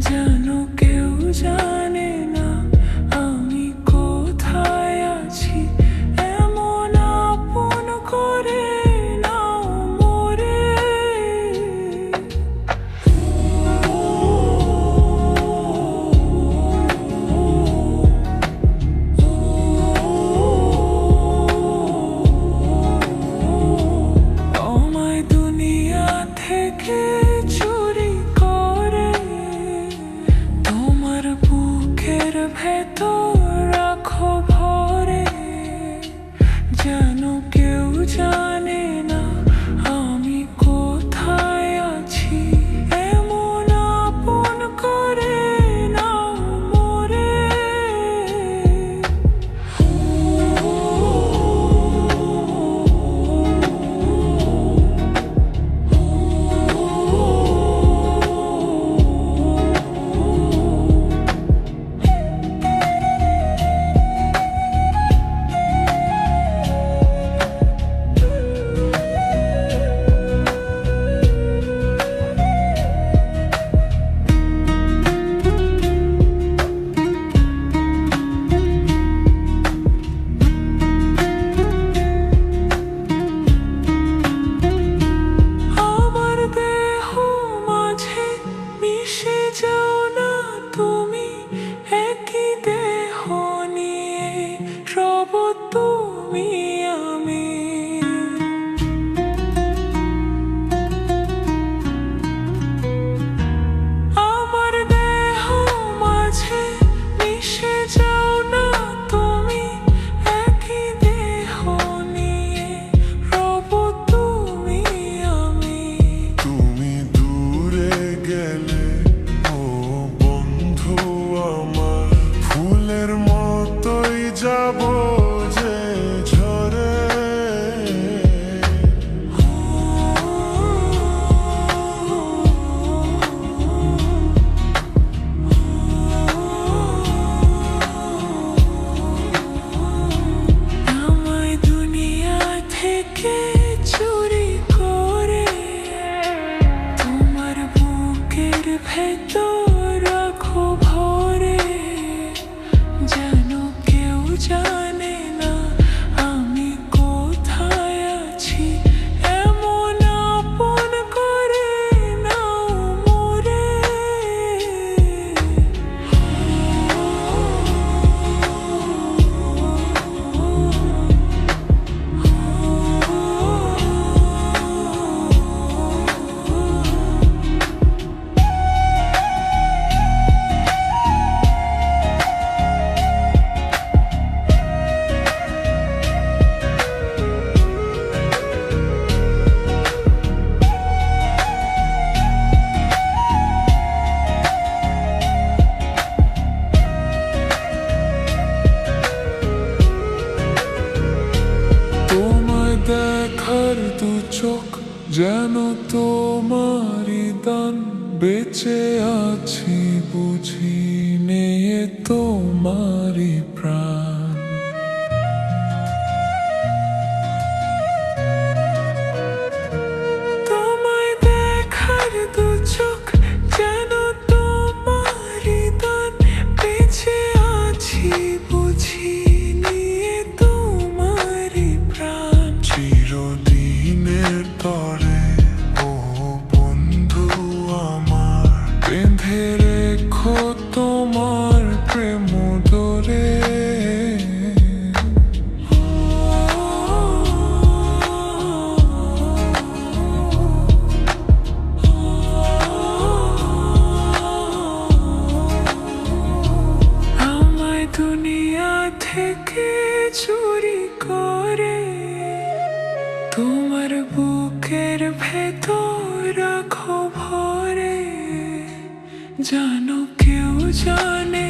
জানো কেউ জানে না আমি কোথায় আছি, এমন আপন করে নাও মোরে। তোমায় দুনিয়া থেকে চুরি করে তোমার বুকের ভেতর রাখো ভরে। জানো কেউ জানে না আমি কোথায় আছি, এমন আপন করে নাও মোরে। আমার দেহ মাঝে মিশে যাও না তুমি, একই দেহ নিয়ে রব তুমি আমি। আমার দেহ মাঝে মিশে যাও না তুমি, একই দেহ নিয়ে রব তুমি আমি। তুমি দূরে গেলে ও বন্ধু আমার, ফুলের মতোই যাব যে ঝরে। আমায় দুনিয়া থেকে চুরি করে তোমার বুকের ভেতর রাখো ভরে। জানো কেউ জানে না আমি কোথায় আছি, এমন আপন করে নাও মোরে। তোমায় দেখার দু চোখ যেন তোমারই দান, বেঁচে আছি বুঝি নেই তোমারই প্রাণ। তোমায় দেখার দু চোখ যেন তোমারই দান, বেঁচে আছি বুঝি নিয়ে তোমারই প্রাণ। চিরদিনের তরে ও বন্ধু আমার, বেঁধে রেখো তোমার প্রেম দরে। আমায় দুনিয়া থেকে চুরি করে তোমার বুকের ভেতর রাখো ভরে। জানো কেউ জানে